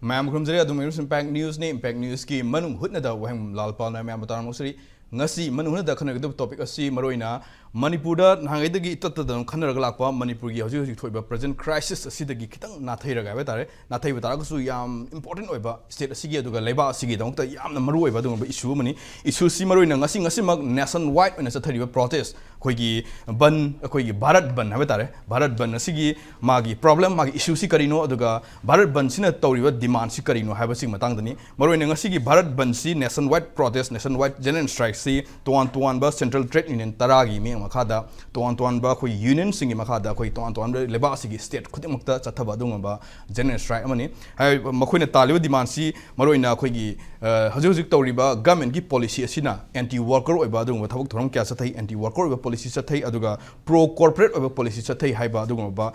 Ma'am खुमजरे अदुम impact news ने impact news की मनुंग हुतना दा वहम लाल पाल ना मैम बताना मुसरी ngasi manung da khana gdu topic asi maroina manipur da nangai da gi tat da khana ga lakpa manipur gi hoji thoiba present crisis asi da gi khitang na thai raga ba tare na thai ba tara su yam important oiba state asi gi aduga leba asi gi da ta yam na maru oiba du issue mani issue si maroina ngasi mak nation wide oina sa thari ba protest khoi gi ban khoi gi bharat ban ha ba tare bharat ban asi gi magi problem magi issue si karino aduga bharat ban sina tawriba demand si karino ha ba sing matang dani maroina ngasi gi bharat ban si nation wide protest nation wide general strike si tuan ba central trade union taragi mi makada tuan ba khoi union singi makada khoi tuan ba leba sigi state khudimukta chathaba dung ba general strike amani hai makhoi na taliba demand si maroina khoi gi hajuk tawriba government gi policy asina anti worker oiba dung thabuk thorom kya sathai anti worker oiba policy sathai aduga pro corporate oiba policy sathai haiba dung ba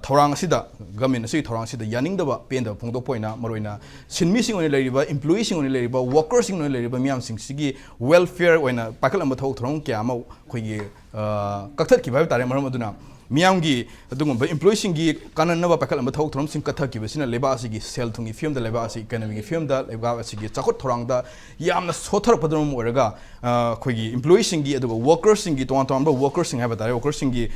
thorang asida government asi thorang asida yaning da ba pen da phongdok poina maroina sinmi sing oni leriba employee sing oni leriba worker sing oni leriba miam sing sigi welfare oina pakal am thau thorong kya ma khoi gi kakthat ki ba tare maram aduna miam gi adung ba employee sing gi kanan na ba pakal am thau thorong sing kathak ki besina leba asi gi sel thungi film da leba asi economy gi film da leba asi gi chakot thorang da yamna sothar padrum oraga khoi gi employee sing gi aduga worker sing gi ton ba worker sing ha ba tare worker sing gi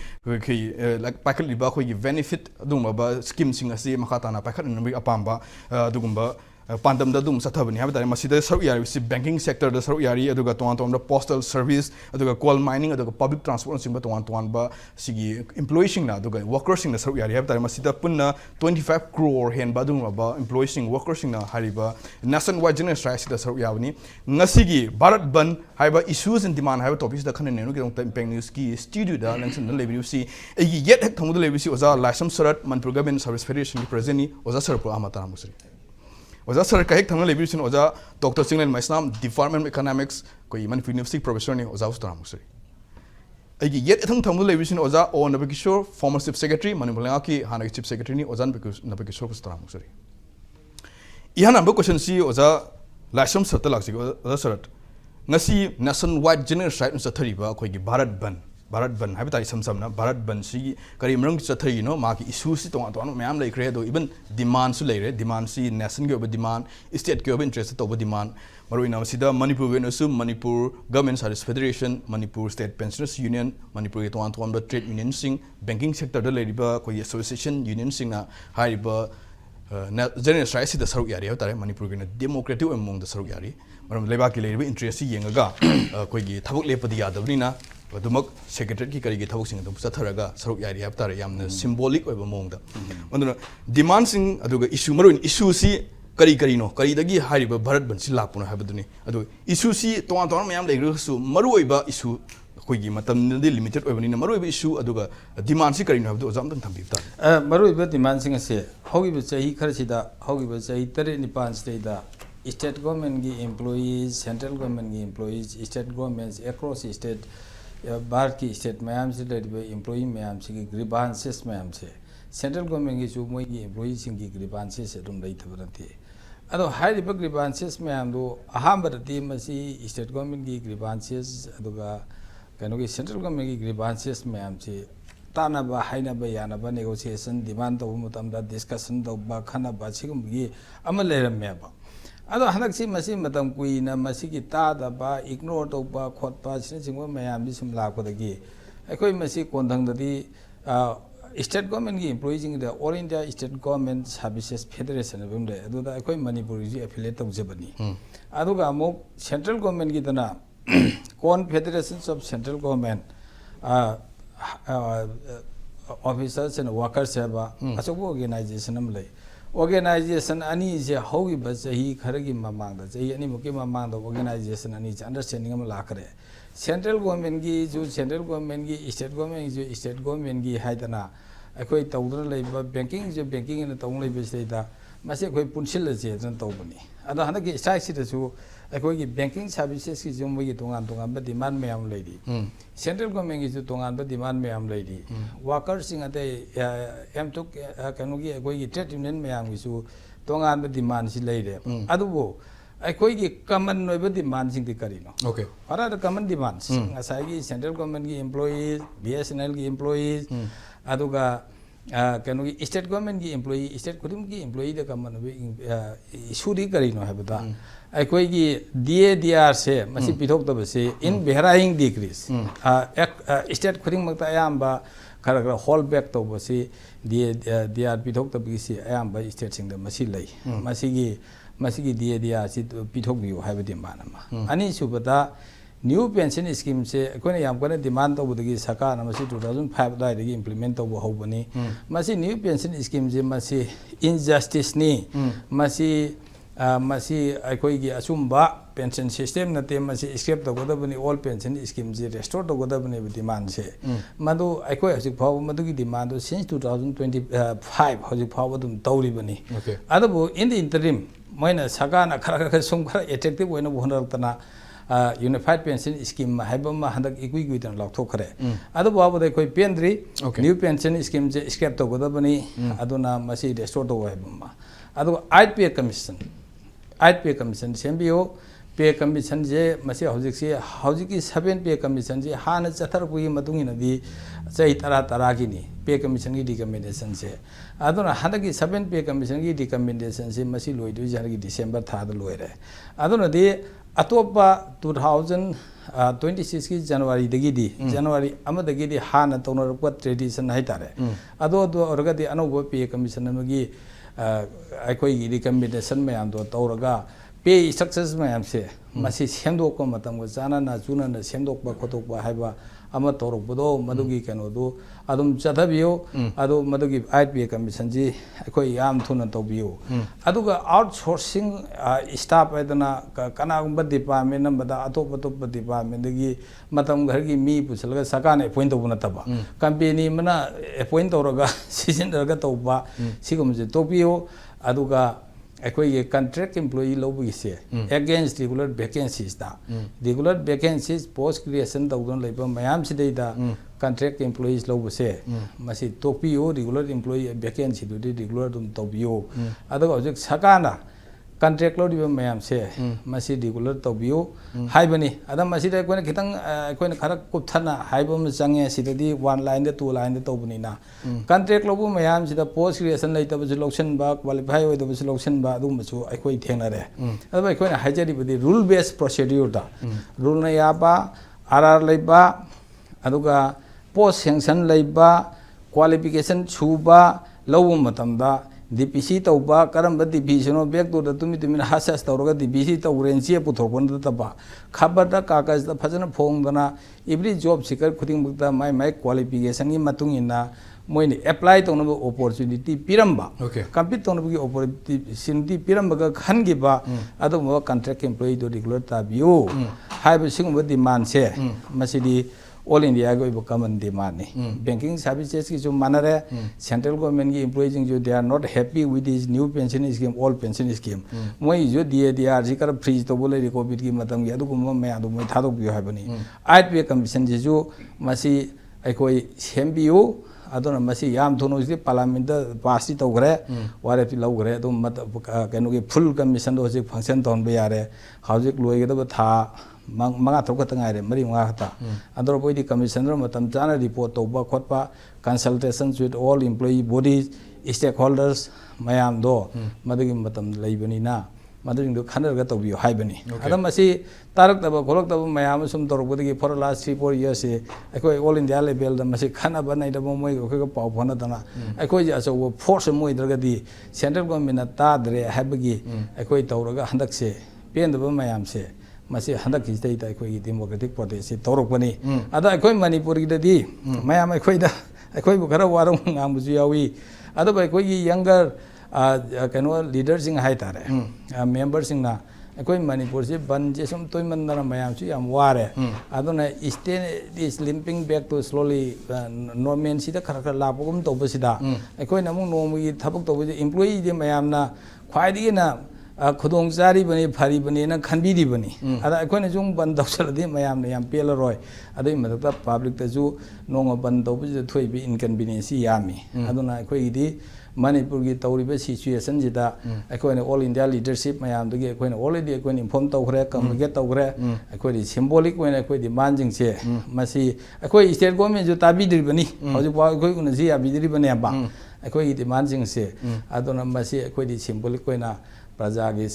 khoi like pakal liba khoi gi benefit adung ba scheme sing asi makata na pakal na apam ba adugum ba pandam da dum sathabani ha tare masida saru yari si banking sector da saru yari aduga ton da postal service aduga coal mining aduga public transport sing ba ton ba sigi employee sing na aduga worker sing na saru yari ha tare masida punna 25 crore hen ba dum ba employee sing worker sing na hariba nationwide general strike da saru yawni ngasigi bharat ban haiba issues and demand haiba topics da khane nenu ki impact news ki studio da lansan na lebi si egi yet hek thamu da lebi si oza lasam sarat manipur government service federation ki president ni oza sarpur amata musri oza sar ka hek thangna lebi oza dr singlen maisnam department of economics koi manipur university professor ni oza ustra musri agi yet thangmu lebi oza o nabikishore former chief secretary manipur ki hana chief secretary ni oza nabikishore ustra musri ihan ambo question si oza lasam sat laksi oza sarat ngasi nationwide general strike sa thariba koi gi bharat ban habitai samna bharat ban si kari mrang chathai no ma ki issue si ton mayam lai kre do even demand su leire demand si nation ge demand state ge interest to demand maruina sida manipur ve no su manipur government service federation manipur state pensioners union manipur ton ba trade union sing banking sector da leiriba koi association union sing na hariba general strike si da saru yari ha tare manipur ge na democratic among the saru yari maram leba ki leiriba interest si yenga koi gi thabuk lepadi yadabni na adumak secretary ki kari gi thabuk sing adum satharaga saruk yari hab tare yamna symbolic oiba mongda manduna demand sing aduga issue maroin issue si kari no kari dagi hariba bharat ban si lapuna habaduni adu issue si ton mayam leigru su maru oiba issue koi gi matam de limited oibani na maru oiba issue aduga demand si kari no habdu azam dan thambi ta maru oiba demand sing ase hogi ba chahi kharsida hogi ba chahi tare nipan state da state government gi employees central government gi employees state governments across state Bharat ki state mayam se leriba employee mayam se grievances mayam se central government ki su moi ki employees sing ki grievances adum lai thabarati ado hariba grievances mayam do aham barati masi state government ki grievances aduga kano ki central government ki grievances mayam se tana ba haina ba yana ba negotiation demand to mutam da discussion do ba khana ba sigum gi amal leram me ba ado hanaksi masi matam kuina masi ki ta da ba ignore to ba khot pa sin singwa mayam bi sum la ko da gi akoi masi kondang da di state government gi employees in the all india state government services federation bum de ado da akoi manipuri ji affiliate to jabani ado ga mo central government gi dana con federations of central government officers and workers have asok organization am lai organization ani je hogi ba chahi kharagi mamang da chahi ani muki mamang da organization ani understanding am la kare central government gi ju central government gi state government gi haidana akoi tawdra leiba banking je banking in tawng leiba seida mase akoi punsil je jan tawbani ada hana gi strike si da su akoi gi banking services ki jom gi tongan ba demand me am leidi central government gi ju tongan ba demand me am leidi workers sing ate em tok kanu gi akoi gi trade union me am gi su tongan ba demand si leide adu bo akoi gi common noi ba demand sing di kari no okay ara the common demands ngasai gi central government gi employees bsnl gi employees aduga kanogi state government ki employee state kudum ki employee da kaman issue di kari no habata aikoi gi DADR se masi pithok ta base in varying degrees state kuding makta ayamba khara hold back to base DADR pithok ta bisi ayamba state sing da masi lai masigi DADR si pithok bi habati manama ani subata new pension scheme se kone yam kone demand to budagi saka na masi 2005 da dagi implement to ho bani masi new pension scheme je masi injustice ni masi akoi gi asumba pension system na te masi scrap to goda bani all pension scheme je restore to goda bani demand se madu akoi asik phaw madu gi demand since 2025 hojik phaw dum tawri bani adabu in the interim moina saka na khara sum khara attractive oina bonal tana unified pension scheme haibama handak equi tan laukthokre adu babu koi pendri new pension scheme je scrap to goda bani aduna masi restore to haibama adu 8 pay commission sembio pay commission je masi hojiki 7 pay commission je hana chathar pui madungi nadi chai tara gini pay commission gi recommendation se aduna handaki 7 pay commission gi recommendation se masi loidu janagi December tha da loire aduna de atopa 2026 ki January dagi di January amadagi di hana tonar ko tradition haitare ado orgadi anobo pay commission amagi aikoi gi recommendation mayam do toraga pay success mayam se masi semdok ko matam go jana na juna na semdok ba khotok ba haiba ama torok bodo madugi kano do adum chathabiyo adu madugi 8 pay commission ji aikoi yam thuna tobiyo aduga outsourcing staff aidana kana gumba department nambada atop department dagi matam ghargi mi pusalga sakane appoint tobuna taba company mana appoint toraga season daga toba sigum je tobiyo aduga aikoi contract employee lobu ise against regular vacancies da regular vacancies post creation tawdon leiba mayam sidai da contract employees lobu se masi topiyo regular employee vacancy do regular dum topiyo adaga hojik sakana contract lo diba mayam se masi regular topiyo haibani adam masi da koina khitang koina khara kupthana haibam change sidadi one line da two line da tobuni na contract lobu mayam sida post creation lai tab selection ba qualify oi tab selection ba adum chu aikoi thenare adaba koina hajari budi rule based procedure da rule na ya ba RR lai ba aduga post sanction lai ba qualification chuba lobu matam da DPC tauba karamba DPC no back to the tumi hasas tauroga DPC taurenchi puthokon da taba khabar da kakas da phajana phong dana every job seeker khuding bukta my qualification ni matung ina moini apply to no opportunity piramba compete to no opportunity piramba ga khangi ba adu mo contract employee do regular tabiu haiba singum demand se masidi all India go common demand banking services ki jo manare central government ki employees jo they are not happy with this new pension scheme all pension scheme moi jo DADR ji kar freeze to bole covid ki matam gi adu ko me adu moi thadok bi habani 8 pay commission ji jo masi aikoi sembiu adona masi yam thono ji parliament da pass ti togre ware ti logre adu mat kanu ki full commission do ji function ton be yare hojik loi ge da tha manga thok ta ngai re mari manga khata ador boi di commissioner matam chana report to ba khotpa consultations with all employee bodies stakeholders mayam do madagi matam leibani na madring do khanar ga to bi haibani adam asi tarak da ba golok da mayam sum tor bodagi for last 3-4 years e akoi all India level da masi khana ba nai da moi ko pau phona dana akoi ja so force moi draga di central government na ta dre habagi akoi tawraga handak se pen da ba mayam se masi handak ki state akoi democratic protest torok bani ada akoi Manipur gi di mayam akoi bu khara warung ngam ju yawi ada ba akoi younger kano leaders sing hai tare members sing na akoi Manipur se ban je sum toy man na mayam chu yam ware adona state is limping back to slowly normal si da khara la pogum to basida akoi namung nomi thabuk to employee de mayam na khwai di na khudong jari bani phari bani na khanbi di bani ada akoi jung ban dawsal di mayam na yam pel roi adai madakta public ta ju nonga ban to bu thoi bi inconvenience yami aduna akoi di Manipur gi tawriba situation jida akoina all India leadership mayam dugi akoina already akoina inform tawkhre communicate tawkhre akoina symbolic oina akoina demand jing che masi akoi state government ju tabi diribani hoju pa akoi kuna ji abi diribani ba akoi demand jing se adona masi akoi symbolic oina praja gi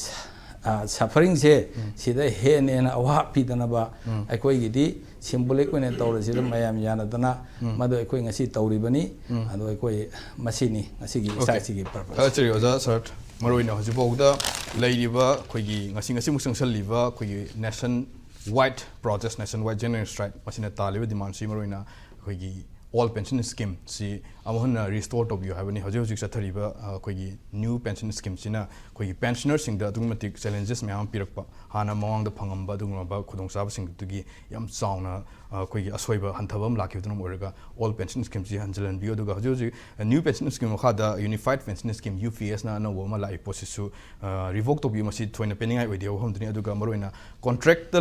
suffering se sida he ne na awa pidana ba akoi gi di symbolic oina tawra sida mayam yana dana madu akoi ngasi tawribani ado akoi masini ngasi gi sai gi purpose achiri oza sir maroina hoju bogda leiriba khoigi ngasi musang saliba khoigi nation wide protest nation wide general strike masina taliba demand si maroina khoigi all pension scheme si amahna restore to you have any hoju sathariba khoigi new pension scheme sina khoigi pensioners sing da dugmatic challenges mayam pirakpa hana mawang da phangamba dugma khudong sab sing tugi yam chauna khoigi asoiba hanthabam lakidunum oraga all pension scheme si hanjalan bio duga hoju new pension scheme khada unified pension scheme UPS na no woma lai posisu revoke to be masi thoina peningai oidia homduni aduga maroina contractor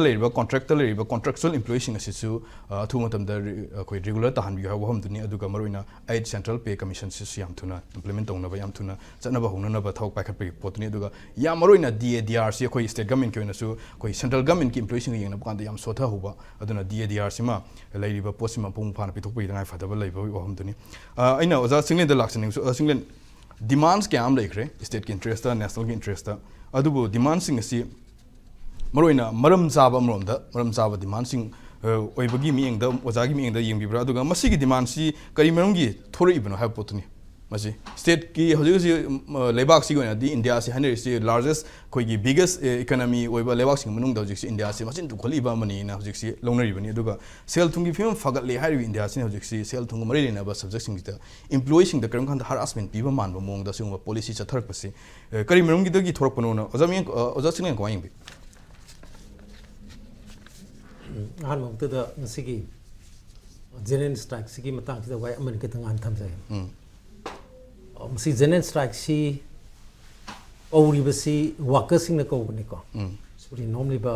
contractual employees sing asisu thumatam da khoi regular tahan bi homduni aduga maroina 8 central pay commission si yam thuna implement tongna ba yam thuna chanaba hongna ba thok paikhat pe potuni aduga yam maroina DADR si khoi state government ki oinasu khoi central government ki employees sing yengna bakanda yam sotha huba aduna DADR sima lairiba posima pung phana pithok pi dangai fadaba leiba homduni aina oza singlen da laksaning so singlen demands kya am laikre state ki interest national ki interest adubu demands sing si maroina maram chaba maram demands sing oibagi mi engda ozagi mi engda yengbibra aduga masigi demand si kari marungi thori ibno have potuni masi state ki hoji lebak si goina di India si hanri si largest koigi biggest economy oiba lebak sing manung da hoji si India si masin dukholi ba mani na hoji si longnari bani aduga sel thungi film fagat le hari India si hoji si sel thung mari na ba subject sing da employees sing da karam khan harassment piba man ba mong da sing ba policy chatharak pasi kari marungi da gi thorak pano na oza sing ko aying han mong tu da ngasigi general strike sigi matang sida wai aman ke tangan tham jai masi general strike si ori basi workers sing na ko ni ko suri normally ba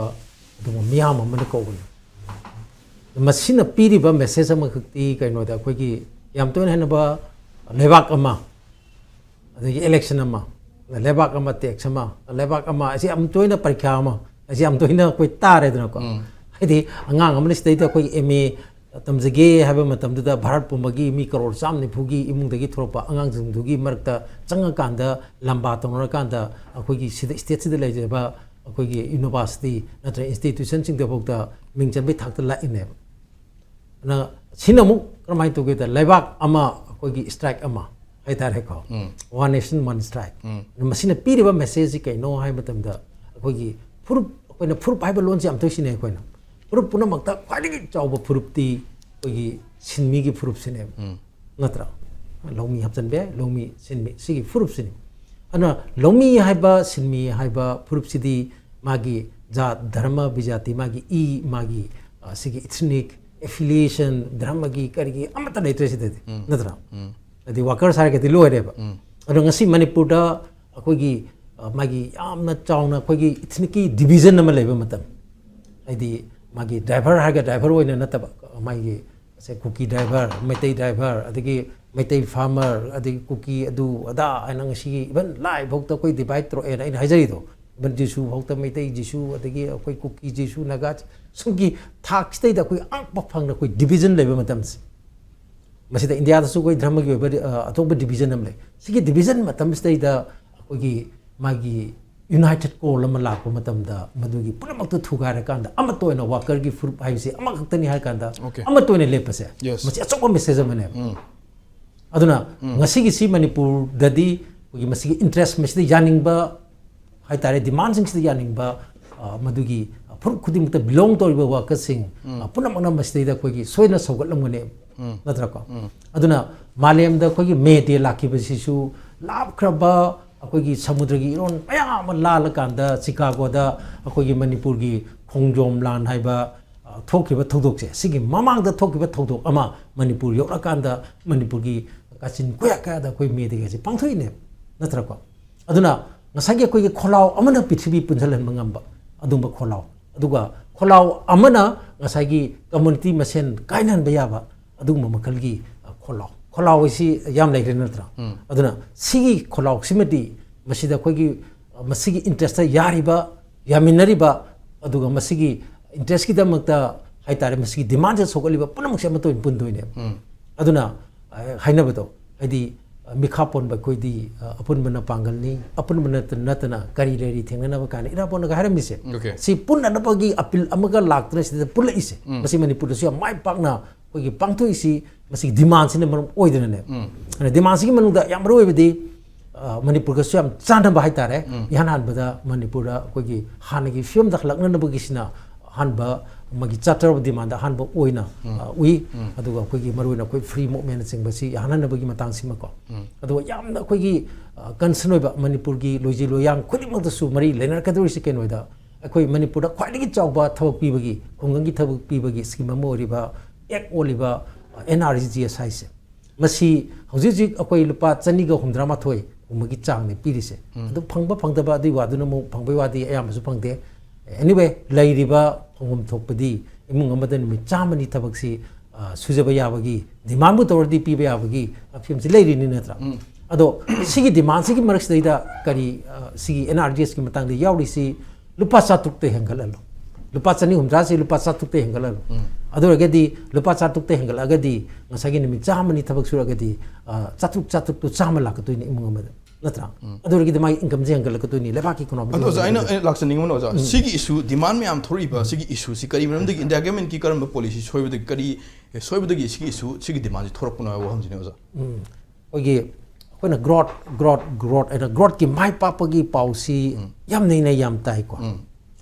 do miyam man ko ni masina piri ba message ama khti kai no da koi ki yam to na ba lebak ama adi election ama lebak ama tax ama lebak ama asi am to na parikha ama asi am to na koi tare da ko adi angang amni state da koi MA tamjage haba matam da Bharat pumagi mi crore samni phugi imung dagi thoropa angang jung dugi marakta changa kanda lamba tonora kanda akoi gi state sida lai ba akoi gi university natra institution sing da bokta mingchan be thakta la ine na sinamu kramai to ge da laibak ama akoi gi strike ama ai tar he ko one nation one strike masina piri ba message kai no hai matam da akoi gi furup koina furup hai ba lon jam to sine koina furup puna makta khwadi chawba furup ti kogi sinmi gi furup sine natra lomi hapjan be lomi sinmi sigi furup sine ana lomi haiba sinmi haiba furup sidi magi ja dharma bijati magi magi sigi ethnic affiliation dharma gi karigi amata leitre sidi natra adi workers har ke lo re ba ana ngasi manipur da kogi magi amna chawna kogi ethnic division nama leba matam adi magi driver haga driver oina nataba magi se cookie driver metai driver adigi metai farmer adigi cookie adu ada anang si even live bokta koi divide tro ena in hajari do ben jisu bokta metai jisu adigi koi cookie jisu naga sungi thak state da koi ang pak phang na koi division leba matam masida India da su koi dharma gi atong division nam le sigi division matam state da koi gi magi United Call ama lakpa matam da madugi punamak to thugara kanda ama toina worker gi furup haise ama khaktani har kanda ama toina lepase masi achok message amane aduna ngasi gi si Manipur dadi gi masi interest masi yaning ba hai tare demand sing si yaning ba madugi furup khudim ta belong to ba workers sing punamak na masi da koi gi soina sogat lamgane natra ko aduna malem da koi gi me de lakhi ba sisu lab kraba akogi samudra gi iron mayam lal kanda Chicago da akogi Manipur gi khongjom lan haiba thokiba thodok se sigi mamang da thokiba thodok ama Manipur yora kanda Manipur gi kachin kuya ka da koi me de ge pangthoi ne natra ko aduna ngasagi akogi kholaw amana pithibi punjalan mangamba adumba kholaw aduga kholaw amana ngasagi community masen kainan bayaba aduma makalgi kholaw ꯈꯣꯜꯂꯥꯎ ꯑꯁꯤ ꯌꯥꯝ ꯂꯩꯈ꯭ꯔꯦ ꯅꯠꯇ꯭ꯔꯥ ꯑꯗꯨꯅ ꯁꯤꯒꯤ ꯈꯣꯜꯂꯥꯎꯁꯤꯃꯗꯤ ꯃꯁꯤꯗ ꯑꯩꯈꯣꯏꯒꯤ ꯃꯁꯤꯒꯤ ꯏꯟꯇꯔꯦꯁꯇ ꯌꯥꯔꯤꯕ ꯌꯥꯃꯤꯟꯅꯔꯤꯕ ꯑꯗꯨꯒ ꯃꯁꯤꯒꯤ ꯏꯟꯇꯔꯦꯁꯀꯤꯗꯃꯛꯇ ꯍꯥꯏꯇꯥꯔꯦ ꯃꯁꯤꯒꯤ ꯗꯤꯃꯥꯟꯁꯦ ꯁꯣꯛꯍꯜꯂꯤꯕ ꯄꯨꯝꯅꯃꯛꯁꯦ ꯑꯃꯠꯇ ꯑꯣꯏꯅ ꯄꯨꯟꯗꯣꯏꯅꯦꯕ ꯑꯗꯨꯅ ꯍꯥꯏꯅꯕꯗꯣ ꯍꯥꯏꯗꯤ ꯃꯤꯈꯥ ꯄꯣꯟꯕ ꯑꯩꯈꯣꯏꯗꯤ ꯑꯄꯨꯟꯕꯅ ꯄꯥꯡꯒꯜꯅꯤ ꯑꯄꯨꯟꯕ ꯅꯠꯇꯅ ꯀꯔꯤ ꯂꯩꯔꯤ ꯊꯦꯡꯅꯅꯕ ꯀꯥꯏꯅ ꯏꯔꯥꯕꯣꯟꯅꯒ ꯍꯥꯏꯔꯝꯃꯤꯁꯦ ꯁꯤ ꯄꯨꯟꯅꯅꯕꯒꯤ ꯑꯄꯤꯜ ꯑꯃꯒ ꯂꯥꯛꯇꯨꯅ ꯁꯤꯗ ꯄꯨꯜꯂꯛꯏꯁꯦ ꯃꯁꯤ ꯃꯅꯤꯄꯨꯔꯗꯁꯨ ꯌꯥꯝ ꯃꯥꯏ ꯄꯥꯛꯅ ꯑꯩꯈꯣꯏꯒꯤ ꯄꯥꯡꯊꯣꯛꯏꯁꯤ ꯃꯁꯤꯒꯤ ꯗꯤꯃꯥꯟꯁꯤꯅ ꯃꯔꯝ ꯑꯣꯏꯗꯅꯅꯦꯕ ꯑꯗꯨꯅ ꯗꯤꯃꯥꯟꯁꯤꯒꯤ ꯃꯅꯨꯡꯗ ꯌꯥꯝ ꯃꯔꯨ ꯑꯣꯏꯕꯗꯤ ꯃꯅꯤꯄꯨꯔꯒꯁꯨ ꯌꯥꯝ ꯆꯥꯟꯅꯕ ꯍꯥꯏꯇꯥꯔꯦ 이한 한보다 मणिपुरदा ꯑꯩꯈꯣꯏꯒꯤ ꯍꯥꯟꯅꯒꯤ ꯐꯤꯕꯝꯗ ꯍꯜꯂꯛꯅꯅꯕꯒꯤꯁꯤꯅ ꯑꯍꯥꯟꯕ ꯃꯥꯒꯤ ꯆꯥꯠꯇꯔꯕ ꯗꯤꯃꯥꯟꯗ ꯑꯍꯥꯟꯕ ꯑꯣꯏꯅ ꯎꯏ ꯑꯗꯨꯒ ꯑꯩꯈꯣꯏꯒꯤ ꯃꯔꯨꯑꯣꯏꯅ ꯑꯩꯈꯣꯏ ꯐ꯭ꯔꯤ ꯃꯨꯚꯃꯦꯟꯠ ꯆꯤꯡꯕꯁꯤ ꯌꯥꯍꯟꯅꯕꯒꯤ ꯃꯇꯥꯡꯁꯤꯃꯀꯣ ꯑꯗꯨꯒ ꯌꯥꯝꯅ ꯑꯩꯈꯣꯏꯒꯤ ꯀꯟꯁꯔꯟ ꯑꯣꯏꯕ ꯃꯅꯤꯄꯨꯔꯒꯤ ꯂꯣꯏꯖꯤ ꯂꯣꯏꯌꯥꯡ ꯈꯨꯗꯤꯡꯃꯛꯇꯁꯨ ꯃꯔꯤ ꯂꯩꯅꯔꯛꯀꯗꯧꯔꯤꯁꯤ ꯀꯩꯅꯣꯗ ꯑꯩꯈꯣꯏ ꯃꯅꯤꯄꯨꯔꯗ ꯈ꯭ꯋꯥꯏꯗꯒꯤ ꯆꯥꯎꯕ ꯊꯕꯛ ꯄꯤꯕꯒꯤ ꯈꯨꯡꯒꯪꯒꯤ ꯊꯕꯛ ꯄꯤꯕꯒꯤ ꯁ꯭ꯀꯤꯝ ꯑꯃ ꯑꯣꯏꯔꯤꯕ ꯑꯦꯛ ꯑꯣꯜꯂꯤꯕ NREGS ꯍꯥꯏꯁꯦ ꯃꯁꯤ ꯍꯧꯖꯤꯛ ꯍꯧꯖꯤꯛ ꯑꯩꯈꯣꯏ ꯂꯨꯄꯥ 268 ꯒꯨꯝꯕꯒꯤ ꯆꯥꯡꯅꯤ ꯄꯤꯔꯤꯁꯦ ꯑꯗꯨ ꯐꯪꯕ ꯐꯪꯗꯕ ꯑꯗꯨꯒꯤ ꯋꯥꯗꯨꯅ ꯑꯃꯨꯛ ꯐꯪꯕꯩ ꯋꯥꯗꯤ ꯑꯌꯥꯝꯕꯁꯨ ꯐꯪꯗꯦ anyway ꯂꯩꯔꯤꯕ ꯐꯪꯐꯝ ꯊꯣꯛꯄꯗꯤ इमुंग अमदा निमित चामनी थबकसी सुजबा याबगी डिमांड तौरदी पीबा याबगी फिल्म से लेरिनी नत्रा अदो सिगी डिमांड सिगी मरक्सदैदा करी सिगी NRGS की मतंग दे यावरीसी लुपा 7 हेंगललो लुपा 200 से लुपा 7 हेंगललो अदोरगदी लुपा 7 हेंगलगदी ngसागी निमित चामनी थबक सुरगदी 7 तो चाम लाकतोइनी इमुंग अमदा नत्रा अदोरगदी माई इनकम जे हेंगलकतोइनी लेबाकी इकोनॉमिक अदो जाइना लाक्सनिंग मन ओजा सिगी इशू डिमांड में आम थोरीबा सिगी इशू सि करी मरमदगी इंडिया गवर्नमेंट की करम पॉलिसी सोयबदगी करी सोयबदगी सिगी इशू सिगी डिमांड से थोरपना वहमजिने ओजा ओगे कोइना ग्रोथ एना ग्रोथ की माई पापगी पाउसी याम नै याम ताई को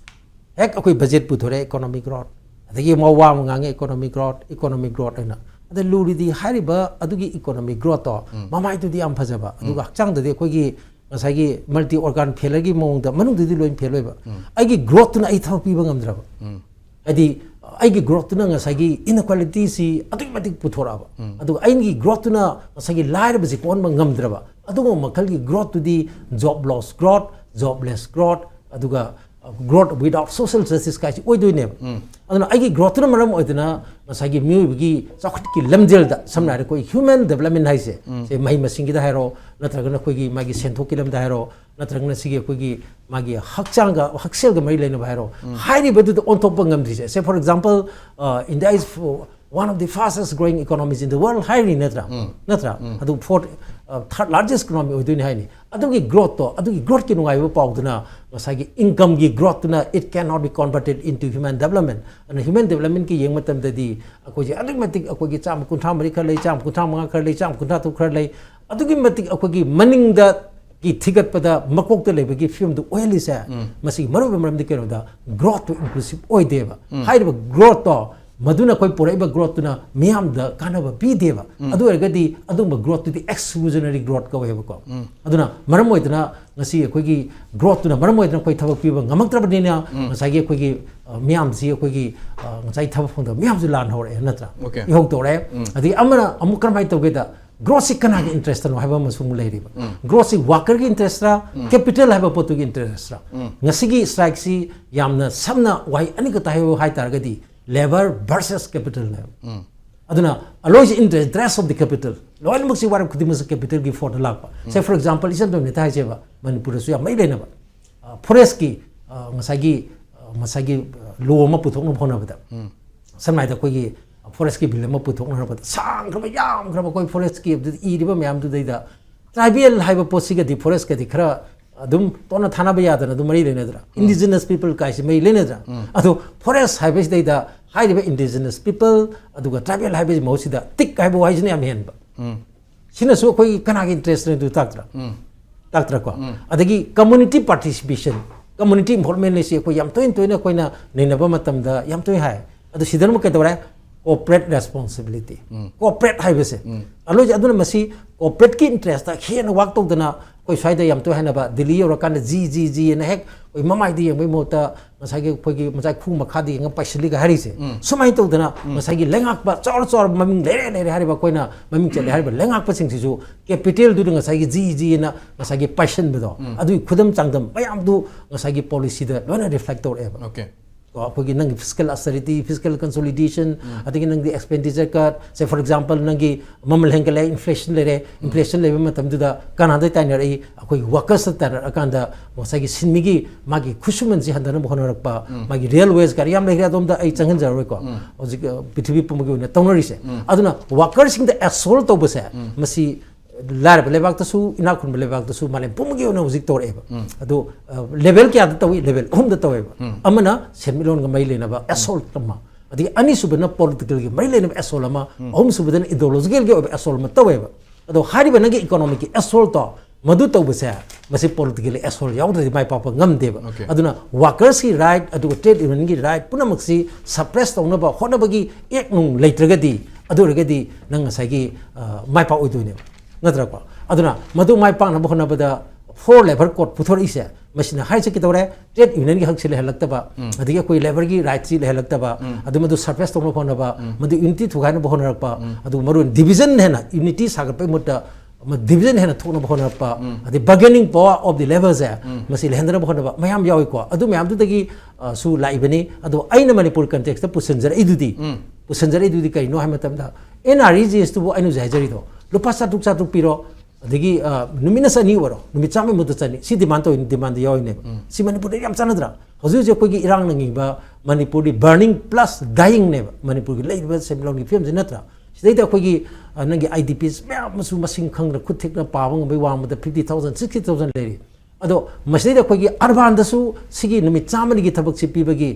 एक अखोई बजट पुथोरे इकोनॉमिक ग्रोथ अदगी मवा मंगांगे इकोनॉमिक ग्रोथ एना अदे लूरीदी हारिबा अदुगी इकोनॉमिक ग्रोथ तो ममाइदुदी याम फजबा अदुगा हक्चांगददी अखोइगी ngसागी मल्टी ऑर्गन फेलरगी मोंगदा मनुंगददी लोइन फेलोइबा आइगी ग्रोथ तुना आई थप पीबा ngamdraba adi आइगी ग्रोथ तुना ngसागी इनइक्वालिटी सी अदुगी मतिक पुथोराबा अदुगा आइगी ग्रोथ तुना ngसागी लाइरबसी कोनबा ngamdraba अदुगो मखलगी ग्रोथ तुदी job loss growth jobless growth अदुगा growth without social justice काची ओइदोइने अदुना आइगी ग्रोथ तुना मरम ओइदना ngसागी म्युबगी चाखटकी लमजेलदा समनारे कोइ ह्यूमन डेवलपमेंट हाइसे से महि मसिंगी दा हारो नत्रगना कोइगी मागी सेंथोकी लमदा हारो नत्रगना सिगी कोइगी मागी हक्चांगा हक्सेलगा मरि लेना हारो हाइरि बदु ऑनटॉप ngamdrise say for example India is one of the fastest growing economies in the world highly natra adu fourth third largest economy oiduni haini adugi growth ki nungai ba pauduna masagi income gi growth na it cannot be converted into human development and human development ki yeng matam dadi akoji automatic akogi cham kuntha mari khar lei cham kuntha manga khar lei cham kuntha tu khar lei adugi matik akogi maning da की थिगत पदा मकोक ते लेबगी film दु ओइली से मसी मरो मरम दि केनो दा growth तो इंक्लूसिव ओइ देबा हाइब ग्रोथ तो मदुना कोइ पोराइबा ग्रोथ तुना मियाम द कानबा पी देबा अदु अरगदी अदुम ग्रोथ तुदी एक्सक्लूजनरी ग्रोथ का वेबा को अदुना मरम ओइदना ngasi अखोगी ग्रोथ तुना मरम ओइदना कोइ थबक पीबा ngamaktrabadina ngसागी अखोगी मियाम जी अखोगी ngसाई थबक फंदा मियाम जु लान होरे नत्रा इहोक तोरे अदि अमरा अमुक्रमाइ तोगेदा ग्रोथ से कना के इंटरेस्ट नो हाइबा मसुम लेरिबा ग्रोथ से वर्कर की इंटरेस्ट रा कैपिटल हाइबा पोतु की इंटरेस्ट रा ngasiगी स्ट्राइक सी यामना समना वाइ अनिक ताइबो हाइ तारगदी लेबर वर्सेस कैपिटल ने अदुना अलोज इंटरेस्ट ऑफ द कैपिटल लोइन मुक्सी वार खुदिमस कैपिटल की फोटो लापा से फॉर एग्जांपल इसन तो नेता हाइजेबा मणिपुर सु या मै लेनबा फॉरेस्ट की ngसागी लो म पुथोंग फोनबदा समनाइदा कोइगी फॉरेस्ट की बिल में पुथोंग हरबदा सांग्रब याम ग्रब कोई फॉरेस्ट की इरिबा म्याम दुदैदा ट्राइबल हाइबा पोसिगा दि फॉरेस्ट का दि खरा अदुम तोना थाना बया दना दु मरि लेनेद्रा इंडिजिनस पीपल काइसे मै लेनेद्रा अदो फॉरेस्ट हाइबस दैदा हाइबा इंडिजिनस पीपल अदुगा ट्राइबल हाइबस मौसिदा टिक हाइबा वाइजने याम हेनबा सिनसु कोई कना के इंटरेस्ट ने दु ताक्त्रा को अदगी कम्युनिटी पार्टिसिपेशन कम्युनिटी इन्वॉल्वमेंट ने से कोई याम तोइन तोइन कोइना नैनबा मतमदा याम तोइ हाय अदु सिदन म केतवरा corporate responsibility corporate हाइबसे अलोज अदुना मसी corporate की इंटरेस्ट ता खेन वर्क तोदना कोइ स्वाइदा याम तो हाइनबा दिल्ली योरकान जी ने हेक कोइ ममाइ दि यंगबै मोता मसागे कोइगी मसाइ खु मखादि यंग पैसली गा हारिसे सुमाइ तोदना मसागे लेंगाकबा चौर ममिंग लेरे हारिबा कोइना ममिंग चले हारिबा लेंगाकबा सिंगसिजु कैपिटल दु ngसागे जी ना मसागे पैशन बदो अदु खुदम चांगदम मयाम दु ngसागे पॉलिसी दा लोना रिफ्लेक्ट तोरेबा ओके ꯑꯩꯈꯣꯏꯒꯤ ꯅꯪꯒꯤ fiscal austerity fiscal consolidation ꯑꯗꯒꯤ ꯅꯪꯒꯤ expenditure cut say for example ꯅꯪꯒꯤ ꯃꯃꯜ ꯍꯦꯟꯒꯠꯂꯦ inflation ꯂꯩꯔꯦ inflation ꯂꯩꯕ ꯃꯇꯝꯗꯨꯗ ꯀꯅꯥꯗ ꯇꯥꯏꯅꯔꯛꯏ ꯑꯩꯈꯣꯏꯒꯤ workers ꯇꯥꯏꯅꯔꯛꯑꯀꯥꯟꯗ ꯉꯁꯥꯏꯒꯤ ꯁꯤꯟꯃꯤꯒꯤ ꯃꯥꯒꯤ ꯈꯨꯠꯁꯨꯃꯟꯁꯤ ꯍꯟꯊꯅꯕ ꯍꯣꯠꯅꯔꯛꯄ ꯃꯥꯒꯤ real wage ꯀꯔꯤ ꯌꯥꯝ ꯂꯩꯈ꯭ꯔꯦ ꯑꯗꯣꯝꯗ ꯑꯩ ꯆꯪꯍꯟꯖꯔꯔꯣꯏꯀꯣ ꯍꯧꯖꯤꯛ ꯄ꯭ꯔꯤꯊꯤꯕꯤ ꯄꯨꯝꯕꯒꯤ ꯑꯣꯏꯅ ꯇꯧꯅꯔꯤꯁꯦ ꯑꯗꯨꯅ workersꯁꯤꯡꯗ assault ꯇꯧꯕꯁꯦ ꯃꯁꯤ ꯂꯥꯏꯔꯕ ꯂꯩꯕꯥꯛꯇꯁꯨ ꯏꯅꯥꯛ ꯈꯨꯟꯕ ꯂꯩꯕꯥꯛꯇꯁꯨ ꯃꯥꯂꯦꯝ ꯄꯨꯝꯕꯒꯤ ꯑꯣꯏꯅ ꯍꯧꯖꯤꯛ ꯇꯧꯔꯛꯑꯦꯕ ꯑꯗꯣ ꯂꯦꯚꯦꯜ ꯀꯌꯥꯗ ꯇꯧꯏ ꯂꯦꯚꯦꯜ ꯑꯍꯨꯝꯗ ꯇꯧꯋꯦꯕ ꯑꯃꯅ ꯁꯦꯟꯃꯤꯠꯂꯣꯟꯒ ꯃꯔꯤ ꯂꯩꯅꯕ ꯑꯦꯁꯣꯜꯠ ꯑꯃ ꯑꯗꯒꯤ ꯑꯅꯤꯁꯨꯕꯅ ꯄꯣꯂꯤꯇꯤꯀꯦꯜꯒꯤ ꯃꯔꯤ ꯂꯩꯅꯕ ꯑꯦꯁꯣꯜ ꯑꯃ ꯑꯍꯨꯝꯁꯨꯕꯗꯅ ꯏꯗꯤꯑꯣꯂꯣꯖꯤꯀꯦꯜꯒꯤ ꯑꯣꯏꯕ ꯑꯦꯁꯣꯜ ꯑꯃ ꯇꯧꯋꯦꯕ ꯑꯗꯣ ꯍꯥꯏꯔꯤꯕ ꯅꯪꯒꯤ ꯏꯀꯣꯅꯣꯃꯤꯛꯀꯤ ꯑꯦꯁꯣꯜꯇꯣ ꯃꯗꯨ ꯇꯧꯕꯁꯦ ꯃꯁꯤ ꯄꯣꯂꯤꯇꯤꯀꯦꯜ ꯑꯦꯁꯣꯜ ꯌꯥꯎꯗ꯭ꯔꯗꯤ ꯃꯥꯏ ꯄꯥꯛꯄ ꯉꯝꯗꯦꯕ ꯑꯗꯨꯅ ꯋꯥꯔꯀꯔꯁꯀꯤ ꯔꯥꯏꯠ ꯑꯗꯨꯒ ꯇ꯭ꯔꯦꯗ ꯌꯨꯅꯤꯌꯟꯒꯤ ꯔꯥꯏꯠ ꯄꯨꯝꯅꯃꯛꯁꯤ ꯁꯄ꯭ꯔꯦꯁ ꯇꯧꯅꯕ ꯍꯣꯠꯅꯕꯒꯤ ꯑꯦꯛ ꯅꯨꯡ ꯂꯩꯇ꯭ꯔꯒꯗꯤ ꯑꯗꯨ ꯑꯣꯏꯔꯒꯗꯤ ꯅꯪ ꯉꯁꯥꯏꯒꯤ ꯃꯥꯏ ꯄꯥꯛꯑꯣꯏꯗꯣꯏꯅꯦꯕ ꯅꯠꯇ꯭ꯔꯀꯣ ꯑꯗꯨꯅ ꯃꯗꯨ ꯃꯥꯏ ꯄꯥꯛꯅꯕ ꯍꯣꯠꯅꯕꯗ 4 ꯂꯦꯕꯔ ꯀꯣꯗ ꯄꯨꯊꯣꯔꯛꯏꯁꯦ ꯃꯁꯤꯅ ꯍꯥꯏꯖꯈꯤꯗꯧꯔꯦ ꯇ꯭ꯔꯦꯗ ꯌꯨꯅꯤꯌꯟꯒꯤ ꯍꯛꯁꯤ ꯂꯩꯍꯜꯂꯛꯇꯕ ꯑꯗꯒꯤ ꯑꯩꯈꯣꯏ ꯂꯦꯕꯔꯒꯤ ꯔꯥꯏꯠꯁꯤ ꯂꯩꯍꯜꯂꯛꯇꯕ ꯑꯗꯨ ꯃꯗꯨ ꯁꯔꯐꯦꯁ ꯇꯧꯅꯕ ꯍꯣꯠꯅꯕ ꯃꯗꯨ ꯌꯨꯅꯤꯇꯤ ꯊꯨꯒꯥꯏꯅꯕ ꯍꯣꯠꯅꯔꯛꯄ ꯑꯗꯨꯒ ꯃꯔꯨꯑꯣꯏꯅ ꯗꯤꯕꯤꯖꯟ ꯍꯦꯟꯅ ꯌꯨꯅꯤꯇꯤ ꯁꯥꯒꯠꯄꯒꯤ ꯃꯍꯨꯠꯇ ꯗꯤꯕꯤꯖꯟ ꯍꯦꯟꯅ ꯊꯣꯛꯅꯕ ꯍꯣꯠꯅꯔꯛꯄ ꯑꯗꯩ ꯕꯥꯔꯒꯦꯅꯤꯡ ꯄꯋꯥꯔ ꯑꯣꯐ ꯗꯤ ꯂꯦꯕꯔꯁꯦ ꯃꯁꯤ ꯂꯩꯍꯟꯗꯅꯕ ꯍꯣꯠꯅꯕ ꯃꯌꯥꯝ ꯌꯥꯎꯏꯀꯣ ꯑꯗꯨ ꯃꯌꯥꯝꯗꯨꯗꯒꯤ ꯁꯨ ꯂꯥꯛꯏꯕꯅꯤ ꯑꯗꯣ ꯑꯩꯅ ꯃꯅꯤꯄꯨꯔ ꯀꯟꯇꯦꯛꯁꯇ ꯄꯨꯁꯤꯟꯖꯔꯛꯏꯗꯨꯗꯤ ꯀꯩꯅꯣ ꯍꯥꯏꯕ ꯃꯇꯝꯗ NREGS ꯇꯨꯕꯨ ꯑꯩꯅ ꯍꯧꯖꯤꯛ ꯍꯥꯏꯖꯔꯤꯗꯣ ꯂꯨꯄꯥ 4,000 ꯄꯤꯔꯣ ꯑꯗꯒꯤ ꯅꯨꯃꯤꯠꯅ 2 ꯑꯣꯏꯔꯣ ꯅꯨꯃꯤꯠ 100 ꯁꯤ ꯗꯤꯃꯥꯟ ꯇꯧꯏ ꯗꯤꯃꯥꯟꯗ ꯌꯥꯎꯏꯅꯦꯕ ꯁꯤ ꯃꯅꯤꯄꯨꯔꯗ ꯌꯥꯝ ꯆꯥꯟꯅꯗ꯭ꯔꯥ ꯍꯧꯖꯤꯛ ꯍꯧꯖꯤꯛ ꯑꯩꯈꯣꯏꯒꯤ ꯏꯔꯥꯡ ꯅꯪꯉꯤꯕ ꯃꯅꯤꯄꯨꯔꯗꯤ ꯕꯔꯅꯤꯡ ꯄ꯭ꯂꯁ ꯗꯥꯏꯌꯤꯡꯅꯦꯕ ꯃꯅꯤꯄꯨꯔꯒꯤ ꯂꯩꯔꯤꯕ ꯁꯦꯟꯃꯤꯠꯂꯣꯟꯒꯤ ꯐꯤꯕꯝꯁꯤ ꯅꯠꯇ꯭ꯔꯥ ꯁꯤꯗꯩꯗ ꯑꯩꯈꯣꯏꯒꯤ ꯅꯪꯒꯤ IDPs ꯃꯌꯥꯝ ꯑꯃꯁꯨ ꯃꯁꯤꯡ ꯈꯪꯗꯅ ꯈꯨꯠ ꯊꯦꯛꯅ ꯄꯥꯕ ꯉꯝꯕꯒꯤ ꯋꯥꯡꯃꯗ 50,000 60,000 ꯂꯩꯔꯤ ꯑꯗꯣ ꯃꯁꯤꯗꯩꯗ ꯑꯩꯈꯣꯏꯒꯤ ꯑꯔꯕꯥꯟꯗꯁꯨ ꯁꯤꯒꯤ ꯅꯨꯃꯤꯠ 100ꯒꯤ ꯊꯕꯛꯁꯤ ꯄꯤꯕꯒꯤ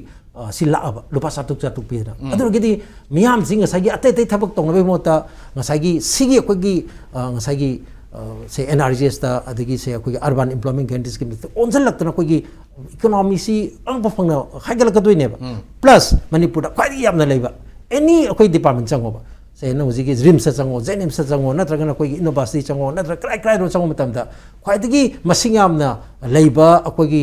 ꯁꯤ ꯂꯥꯛꯑꯕ ꯂꯨꯄꯥ 4,000 ꯄꯤꯗꯅ ꯑꯗꯨꯔꯒꯗꯤ ꯃꯤꯌꯥꯝꯁꯤ ꯉꯁꯥꯏꯒꯤ ꯑꯇꯩ ꯑꯇꯩ ꯊꯕꯛ ꯇꯧꯅꯕꯒꯤ ꯃꯍꯨꯠꯇ ꯉꯁꯥꯏꯒꯤ ꯁꯤꯒꯤ ꯑꯩꯈꯣꯏꯒꯤ ꯉꯁꯥꯏꯒꯤ से NRGS अदगी से अखोई अर्बन एम्प्लॉयमेंट गारंटी स्कीम ओनजलक्तन अखोई इकोनॉमी सी अंग फंगना हाइगलकदोइनेबा प्लस मणिपुर ख्वाइदगी यामना लेबा एनी अखोई डिपार्टमेंट चंगोबा से न हुजिगी रिम्स चंगो जेनिम्स चंगो नत्रगन अखोई इनोवासी चंगो नत्र क्राइ क्राइ रो चंगो मतमदा ख्वाइदगी मसिंग यामना लेबा अखोई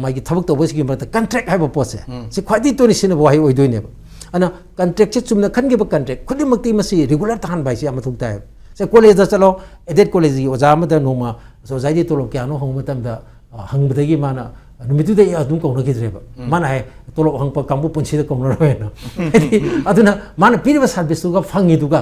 मागी थबक तोबसगी मरता कॉन्ट्रैक्ट हाइबा पोसे से ख्वाइदगी तोनि सिने बवाई ओइदोइनेबा अना कॉन्ट्रैक्ट से चुमना खनगेबा कॉन्ट्रैक्ट खुदिमक्ति मसी रेगुलर तहन बाइसी अमथुक ताय से कॉलेज चलो एडेड कॉलेज की ओजा नोमा सोसाइटी तोलो क्या नो हंगबदगी माना नुमितुदे अदुम कौनगिद्रेबा माना है तोलो हंगप कांबु पुंसीद कौनरवेना अदुना माना पीरिबा सर्विस तुगा फंगिदुगा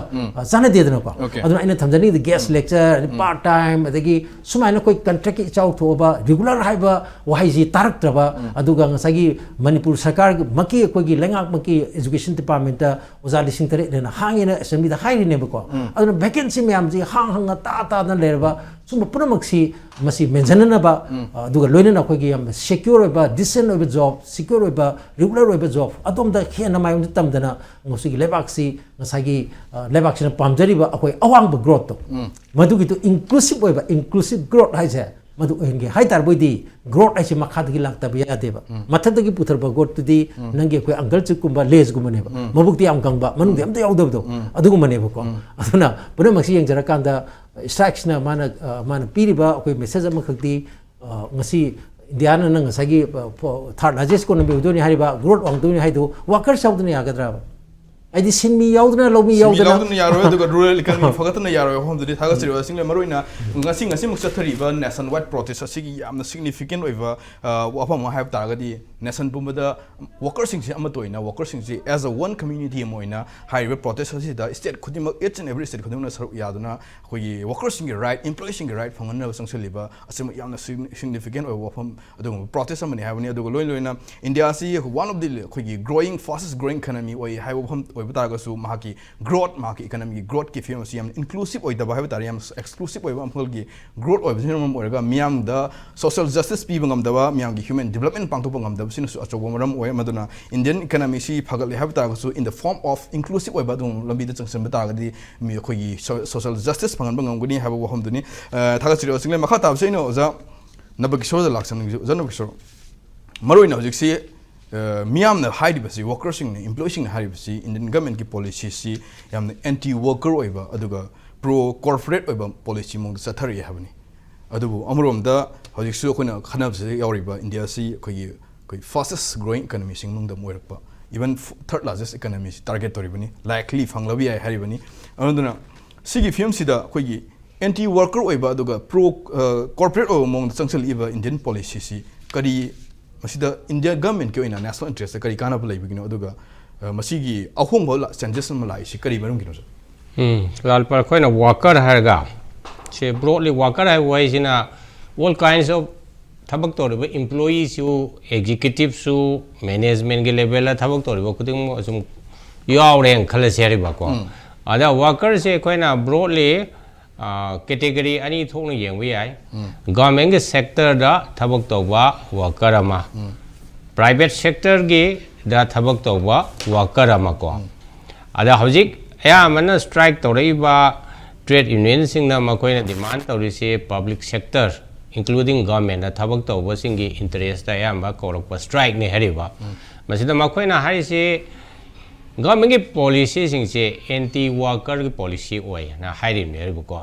जाना देदनको अदुना आइना थमजनी the guest lecture part time अदगी सुमाइना कोई कॉन्ट्रैक्ट की चाउ थोबा रेगुलर हाइबा वाइजी तारक्त्रबा अदुगा ngसागी मणिपुर सरकार मकी कोगी लेंगाक मकी एजुकेशन डिपार्टमेंट ओजा लिसिंग तरे लेना हांगेना असेंबली दा हाइरिनेबको अदुना वैकेंसी मैम जी हांग हांगा ता ना लेरबा सुम पुनमक्सी मसी मेंजननबा अदुगा लोइना अखोगी यम सिक्योर ओइबा डिसेंट ओइबा जॉब सिक्योर ओइबा रेगुलर ओइबा जॉब अदोमदा खेना मायम तमदना ngosiगी लेबाक्सी ngसागी लेबाक्सिना पामजरिबा अखोई अवांग ग्रोथ तो मदुगी तो इंक्लूसिव ग्रोथ हाइसे मदु ओहेंगे हाइतार बोइदी ग्रोथ हाइसे मखादगी लाक्तबा यादेबा मथदगी पुथरबा ग्रोथ तुदी नंगे कोई अंगल चिकुंबा लेज गुमनेबा मबुक्ति याम कंबा मनुंग यामदा यावदबदो अदुगुमनेबको अदुना पुनमक्सी यंजरकांदा स्ट्राइक्स ना माना पीरिबा कोई मैसेज अमखक्ति ngasi इंडिया ना ngसागी थर्ड लार्जेस्ट इकोनॉमी उदोनी हारिबा ग्रोथ वांगदोनी हाइदो वर्कर्स यावदनी यागद्रा आइदि सिनमी यावदना लौमी यावदना यारो दुगा रूरल इकोनॉमी फगतना यारो होमदि थागसिरिबा सिंगले मरोइना ngasi मुक्सथरिबा नेशन वाइड प्रोटेस्ट असिगी यामना सिग्निफिकेंट ओइबा वाफम हाइब तागदि नेशन पुमदा वर्कर सिंगसि अमतोइना वर्कर सिंगसि एज अ वन कम्युनिटी मोइना हाइबा प्रोटेस्ट असिदा स्टेट खुदिमक ईच एंड एवरी स्टेट खुदिमना सरुक यादुना खोगी वर्कर सिंगि राइट एम्प्लॉय सिंगि राइट फंगनना संसलिबा असिम यामना सिग्निफिकेंट ओइ वाफम अदुग प्रोटेस्ट अमनि हाइबनि अदुग लोइना इंडिया सि one of the खोगी growing fastest growing economy ओइ हाइबा वाफम ओइबा तागसु माकी ग्रोथ माकी इकोनॉमी ग्रोथ की फिल्म याम इंक्लूसिव ओइदबा हाइबा तार याम एक्सक्लूसिव ओइबा अमफलगी ग्रोथ ओइबसिन मम ओइगा मियाम द सोशल जस्टिस पीबा ngамदबा मियाम की ह्यूमन डेवलपमेंट पांगथोप ngамदबा सिनसु अचोबो मरम ओइ मदुना इंडियन इकोनॉमी सि फगले हाइबा तागसु in the form of inclusive ओइबा दुम लंबी द चंगसन बतागदि मि खोगी सोशल जस्टिस फंगनबा ngамगनि हाइबा वहम दुनि थागसिरो सिंगले मखा ताबसैनो ओजा नबकिशोर द लाक्सन जनबकिशोर मरोइना हजिकसि मियामना हाइदिबसि वर्कर्सिंग एम्प्लॉयसिंग हाइदिबसि इंडियन गवर्नमेंट की पॉलिसी सि यामना एंटी वर्कर ओइबा अदुगा प्रो कॉर्पोरेट ओइबा पॉलिसी मोंग चथरि हाबनि अदुबु अमरोमदा हजिकसु अखोना खनाबसि यावरिबा इंडिया सि कोई फास्टेस्ट ग्रोइंग इकोनॉमी सिंग मोंग द मोइरपा even third largest economy target तोरिबनि लाइकली फंगलबि आइ हारिबनि अदुना सिगी फिल्म सिदा कोई एंटी वर्कर ओइबा अदुगा प्रो कॉर्पोरेट ओ मोंग चंगसलिबा इंडियन पॉलिसी सि करी masida India government kyo ina national interest kari kana pulai bigino aduga masigi ahong bola changes malai si kari marum kino lal par khoi na worker harga che broadly worker hai wise na all kinds of thabak tor ba employees su executives su management ge level la thabak tor ba kuding mo sum yaw reng khala seri ba ko ada worker se khoi na broadly category ani thong na yeng wi ai government ge sector da thabak tor ba worker ama private sector ge da thabak tor ba worker ama ko ada hojik ya mana strike tori ba trade union sing na makoi na demand tori se public sector including government na thabak tawba sing gi interest ta ya ba korok pa strike ne hari ba masida makoi na hari se government gi policy sing se anti worker gi policy oi na hari ne ri ko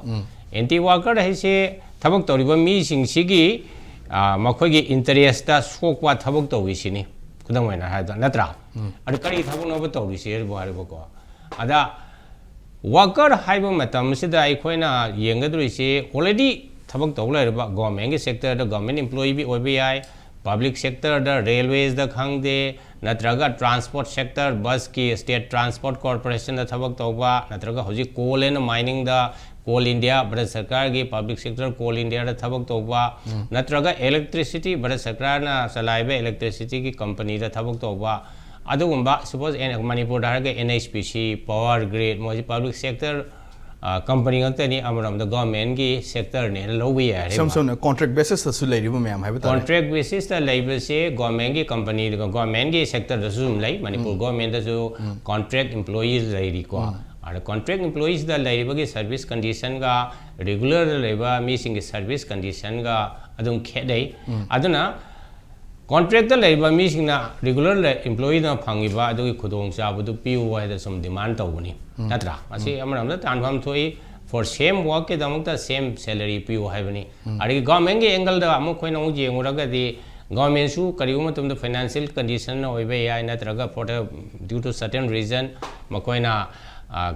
anti worker hai se thabak tori ba mi sing sigi makoi gi interest ta sok pa thabak tawi sini kudang mai na ha da natra ar kari thabak no ba tori se ri ba ko ada worker haiba matam sida aikoina yengadri se already thabak tawla ba government sector da government employee bi obi public sector da railways da khangde natraga transport sector bus ki state transport corporation da thabak tawba natraga hoji coal and mining da coal india bharat sarkar gi public sector coal india da thabak tawba natraga electricity bharat sarkar na salaiba electricity ki company da thabak tawba adugumba suppose in Manipur da ga NHPC power grid mo public sector company ngakta amaram the government gi sector ne lowi ya some contract basis su lai ribu ma'am hai bata contract basis ta label se government gi company government gi sector da sum lai Manipur government da so contract employees lai ri ko and contract employees da lai ba gi service condition ga regular leba mi sing service condition ga adum khedai aduna contract leba mi singna regular employee na phangiba adu khudong cha bu piu wa da some demand tawni natra asi amaram da tanfam thoi for same work ke damuk ta same salary piu haibani ari government ge angle da amu khoina u je ngura ga di government su kariu matum da financial condition na oibe ya natraga for due to certain reason makoina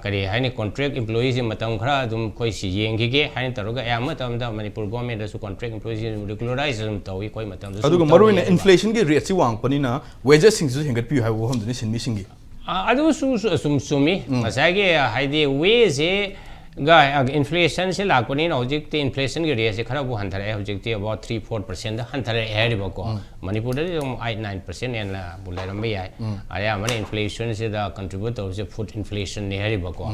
kari haini contract employees matam khara dum koi si yengi ge haini taroga ya matam da Manipur government da su contract employees regularize dum tawi koi matam da aduga maruina inflation ge rate si wang panina wages sing su hengat piu hai wo hom dini sin mi singi adu su sum sumi masai ge haidi wage ga inflation se lakoni na hojik te inflation ge rate se khara bu hanthare hojik te about 3-4% da hanthare eri ba ko Manipur da 8-9% en la bularam ba yai aya mane inflation se da contribute to se food inflation ne eri ba ko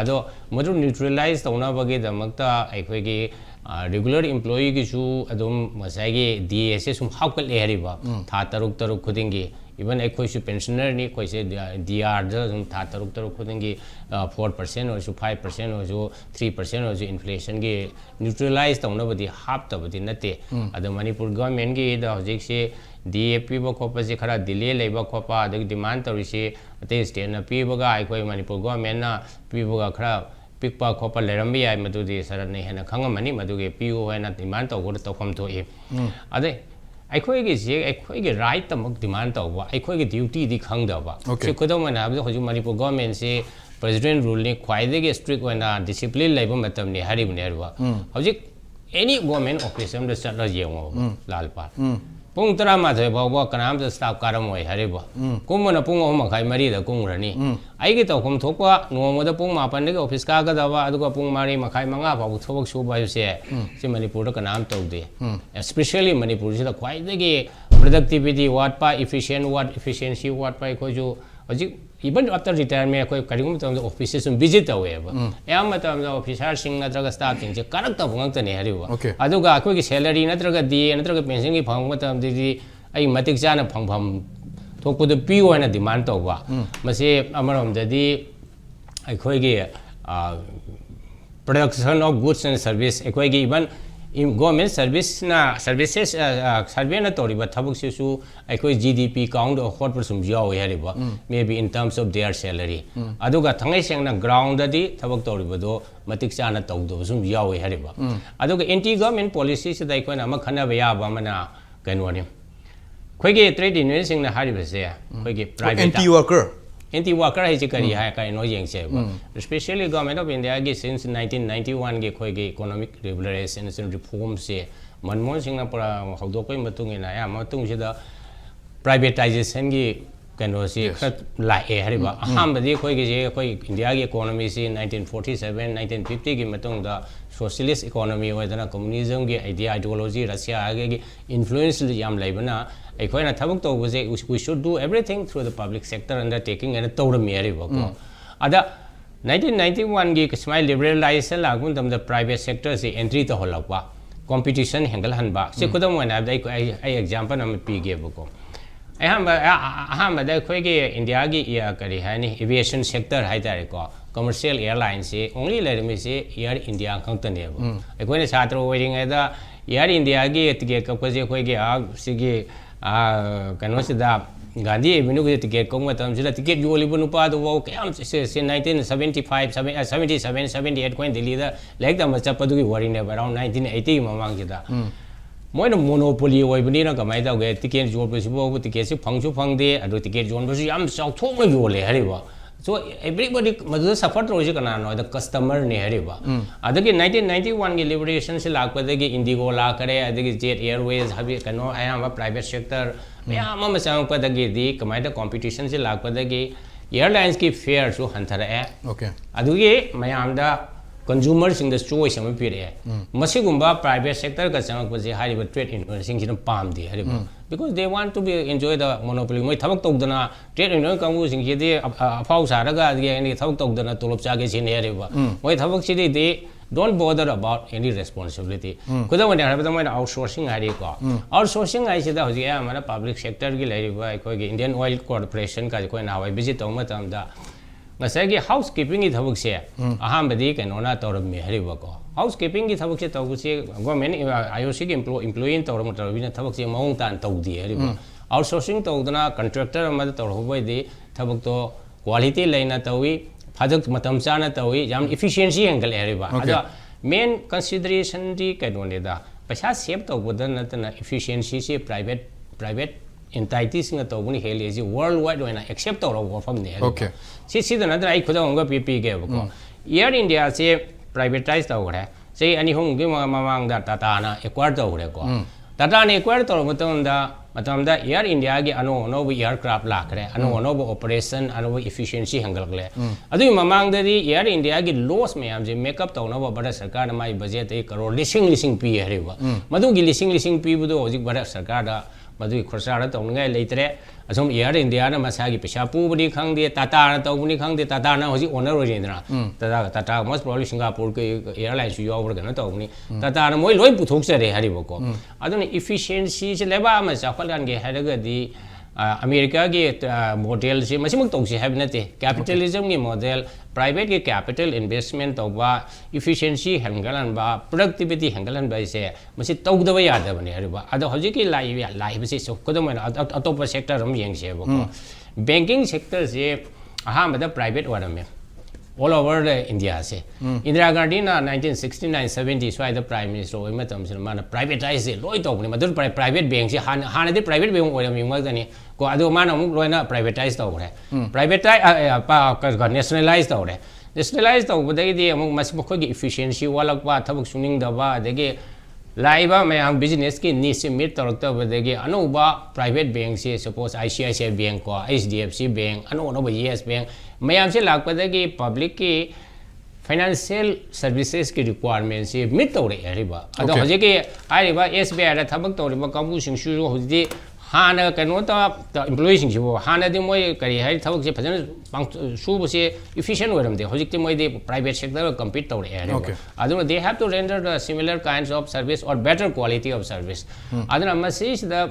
ado madu neutralize tawna ba ge da makta aikoi ge regular employee gi su adum masai ge DA se sum hawkal eri ba tha taruk khuding ge even aikoi su pensioner ni koi se DR da tha taruk khuding ge 4% or 5% or 3% or inflation ge neutralize tawna ba di half ta ba di nate ado Manipur government ge da hojik se DAP ba khopa se khara delay leiba khopa da demand tori se ate state na pi ba ga aikoi Manipur government na pi ba ga khara pikpa khopa leram bi ai madu di sara nei hena khangamani madu ge PO na demand to go to khom to e ade aikoi ge je aikoi ge right tamok demand to ba aikoi ge duty di khang da ba se kodom na ab hoju Manipur government se president rule ni khwaide ge strict na discipline leiba matam ni hari bune ba hoji any government office am da chatla yengo lal pa pung tara ma thoi ba kanam da staff karam oi hari ba kumna pung o makhai mari da kung rani ai ge to khom thokwa no mo da pung ma pan de office ka ga da ba adu ka pung mari makhai manga ba thobak su ba se Manipur da kanam to de especially Manipur se da khwai de ge productivity what pa efficiency what pa ko jo hoji even after retirement koi karigum tam da offices sum visit away ba ya matam da officer sing na traga staff sing je karak ta bung ta ne hari ba adu ga koi ki salary na traga di na traga pension ki phang matam di ai matik jana phang pham thok pu da pi wa na demand to ba mase amaram da di ai koi ge production of goods and service ai koi ge even in government services survey na tori ba thabuk se su aikoi GDP count of what person yaw hari ba maybe in terms of their salary aduga thangai seng na ground da di thabuk tori ba do matik cha na tau do sum yaw hari ba aduga anti government policy se dai ko na ma khana ba ya ba mana kaino ni khoi ge trade union sing na hari ba se khoi ge private anti worker hai chikari hai kai no yeng che especially government of India ge since 1991 ge khoi ge economic regulation and reform se manmohan sing na para hawdo koi matung ina ya matung se da privatization gi kano si khat la e hariba aham badi khoi gi je khoi India gi economy si 1947 1950 gi matong da socialist economy oidana communism gi idea ideology Russia gi influence yam laibana ekhoina thabuk to buje we should do everything through the public sector undertaking and tawrami hariba ko ada 1991 gi smile liberalization lagun tam the private sector se entry to holakwa competition hengal hanba se kodam wana ai example nam pi ge bako ahamba da khoi ge India gi ya kari hani aviation sector hai tare ko commercial airlines se only let me say Air India khang tane ba ekoi na chhatro waiting da Air India gi ticket ka ko je khoi ge sigi kano se da Gandhi Avenue ke ticket kong matam sila ticket yoli bu nupa do wo kayam se 1975 77 78 ko Delhi da like da macha padu gi wari ne around 1980 mamang jida moina monopoly oi bani na kamai da ge ticket jol bu sibo ticket se phangchu phangde adu ticket jon bu yam chau thok na yole hari ba so everybody madu suffer ro ji kana no the customer ne hari ba adagi 1991 gi liberation se lak pa gi Indigo la kare adagi Jet Airways habi kano ayam private sector मैम मसांग पदगी दी कमाई द competition से लाग पदगी airlines की fare सो हंथर है okay अदुगे मैम दा consumer सिंग द choice हम पिरे मसी गुम्बा private sector का संग पजे हारी ब trade union सिंग जिन पाम दी हरे because they want to be enjoy the monopoly मैं थबक तोगदना trade union कांगू सिंग जे अफाउ सारगा अदगे थबक तोगदना तोलब चागे सिने हरे बा मैं थबक सिदे दे don't bother about any responsibility kuda wani harabada moina outsourcing hari ko outsourcing ai sida hoji amana public sector gi lai ba ko gi Indian Oil Corporation ka ko na wai visit tawma tam da ngasai gi housekeeping gi thabuk se aham badi ke nona tawram me hari ba ko housekeeping gi thabuk se tawu se government IOC gi employee tawram tawbi na thabuk se maung tan tawdi hari ba outsourcing tawdana contractor amada tawhoboi di thabuk to quality laina tawi Hadok matam chana tawi jam efficiency angle area ada main consideration di kadone da paisa save to bodan na efficiency se private entities nga to buni heli ji worldwide na accept to ro from ne okay si da na ai khoda nga pp ge ko Air India se privatize to gre se ani hong ge mamang da tata na acquire to gre ko tata ne acquire to matam da Air India gi no aircraft la kare no operation no efficiency hangal kle adu mamang da di Air India gi loss mayam je make up to no Bharat sarkar na mai budget 1 crore lising pi hare ba madu gi lising pi bu do hojik Bharat sarkar da madu khorsa ra to ngai leitre asum Air India na masa gi pesa pu budi khang de tata na to buni khang de tata na hojik owner ro jindra tata most probably Singapore ke airline su yo ga na to buni tata na moi loi pu thok sare hari ba ko adu ni efficiency se leba ma sa khalan ge haraga di America ge model se masimuk tong se have nate capitalism ge model private ge capital investment to ba efficiency hangalan ba productivity hangalan ba se masi tawda ba yada bani hari ba adu hoji ki lai ba se so kodam na atop sector ram yeng se ba ko banking sector se aha ma da private wara me all over the India se Indira Gandhi na 1969 70 so the prime minister oi matam se mana privatize loi to ni madur private bank se hana de private bank oi mi ma dani ko adu mana mu loi na privatize to re privatize pa nationalize to re nationalize to bodai di amu mas ko gi efficiency walak pa thabuk suning da ba dege laiba mayam business ki niche meet torok ta bodege anuba private bank se suppose ICICI bank ko HDFC bank no yes bank mayam se lak padagi public ki financial services ki requirement se meet tore ariba ado hoje ki ariba SBI da thabak tore ba kamu sing shu hoje hana kano ta employees sing bo hana de moi kari hai thabak se phajana su bo se efficient oram de hoje ki moi de private sector compete tore ariba ado they have to render the similar kinds of service or better quality of service adana message the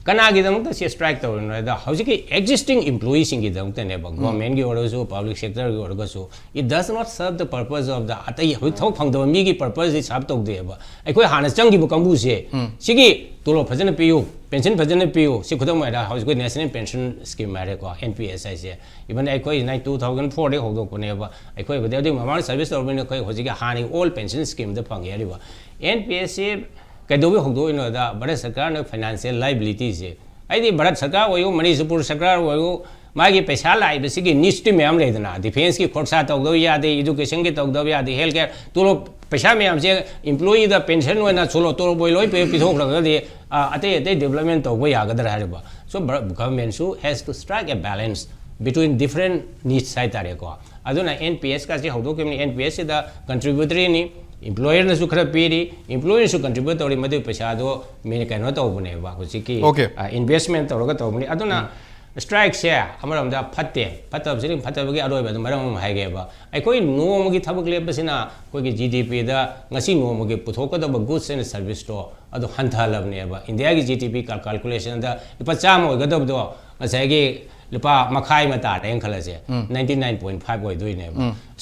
kana gi dam ta se strike to no da hoje ki existing employees gi dam ta ne ba government gi or so public sector gi or so it does not serve the purpose of the atai hoi thok phang da mi gi purpose is sab to de ba ai koi hana chang gi bu kambu se sigi tolo phajana piyu pension phajana piyu se khudam ma da hoje koi national pension scheme ma re ko NPS ai se even ai koi 2004 de hog do ko ne ba ai koi ba de ma service government koi hoje ki hani all pension scheme da phang ya ri ba NPS se Kadobi Hogdo in the Bharat Sarkar financial liabilities. I think Bharat Sarkar or you, Manipur Sarkar or you, मागी पैसा लाई basic needs टी मैम लेदना defence की खर्चा तौदो यादे education की तौदो यादे हेल्थ केयर तुलो पैसा मैम से एम्प्लॉई द पेंशन होना चलो तो बोई लोई पे पिथोखरगदि अते अते डेवलपमेंट तौबो यागदरा हारिबा सो गवर्नमेंट सु has to strike a balance between different needs side tare ko aduna nps ka si hawdo kemni nps da contributory ni employer na su khara piri employer su contribute tori madu paisa do me ka no tawbune ba hosiki investment tawga tawbuni aduna strike se amaram da phatte phatab sini phatab gi aroi ba maram haige ba aikoi nom gi thabak le basina koi gi gdp da ngasi nom gi puthok da ba goods and service to adu hanthalab ne ba india gi gdp calculation da ipa cham oi ga do ngasai gi lupa makai mata teng khala se 99.5 oi doi ne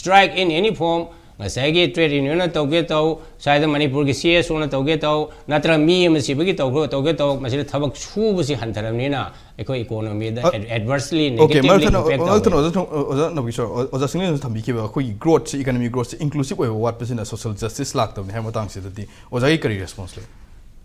strike in any form ngasai gi trade union na tawge taw sai da manipur gi cso na tawge taw natra mi am si bagi tawge taw masi thabak chu bu si hantaram ni na ekoi economy da adversely negatively impact oza no bisho oza singin thambi ki ba khoi growth economic growth inclusive oi what percent social justice lak tab ne hamatang se dati oza gi kari response le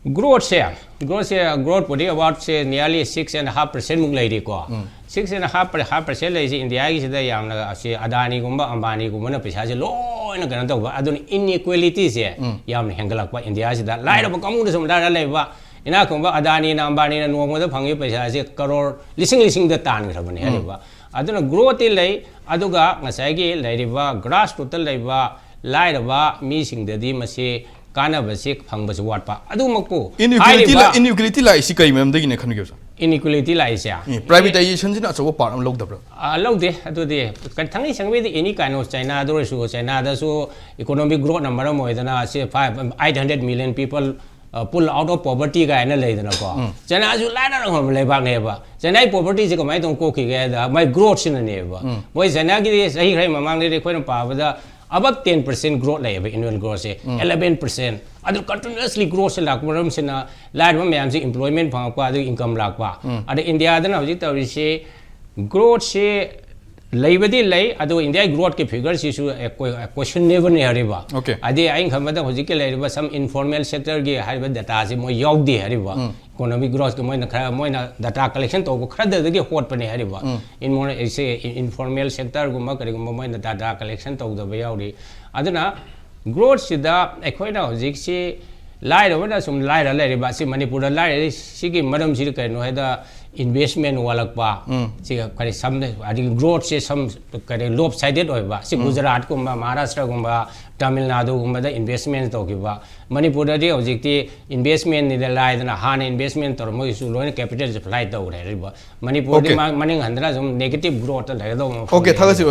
growth put about say nearly 6.5% mung lai ko 6.5% lai india gi sida yamna ase adani gumba ambani gumba na paisa se loina kan taw ba adun inequality se yamna hengalak ba india sida lai ba kamu da som da lai ba ina kumba adani na ambani na no mo da phangi paisa se crore lising da tan grabani hari ba aduna growth lai aduga ngasai gi lai ba grass total lai ba lai ba mi sing da di mase kana basic phang bas wat pa adu makko inequality la isi kai mem dagi ne khan ge inequality la isia privatization jina so part am log dabra log de adu de kan thangi sangwe de any kind of china do so china da so economic growth number mo idana se 800 million people pull out of poverty ga na le dana ko china su la na ho le ba nge ba china poverty se ko mai tong ko ki ga da mai growth sin ne ba moi china gi sahi khai mamang le khoi na pa ba da above 10% growth like annual growth 11% adu continuously growth se lak maram sina lad ma myam se employment phang kwa adu income lak pa adu india da na ji tawi se growth se laibadi lai adu india growth ke figure si su question never ne hariba adi ain khamada hoji ke lai ba some informal sector ge hariba data se mo yaw di hariba economic growth ke moina khara moina data collection to ko khara da ge hot pane hariba in more se informal sector gumba kari gumba moina data collection to da ba yawri aduna growth sida ekhoina hoji se lai ro na sum lai ra lai ba si manipur da lai si gi maram si ka no heda investment walak pa si kari sam adi growth se some kari lopsided oi ba si gujarat ko maharashtra ko tamil nadu ko da investment to ki ba manipur da di objecti investment ni da lai da han investment tor mo isu loin capital supply to re ba manipur di maning handra some negative growth la do okay thagasi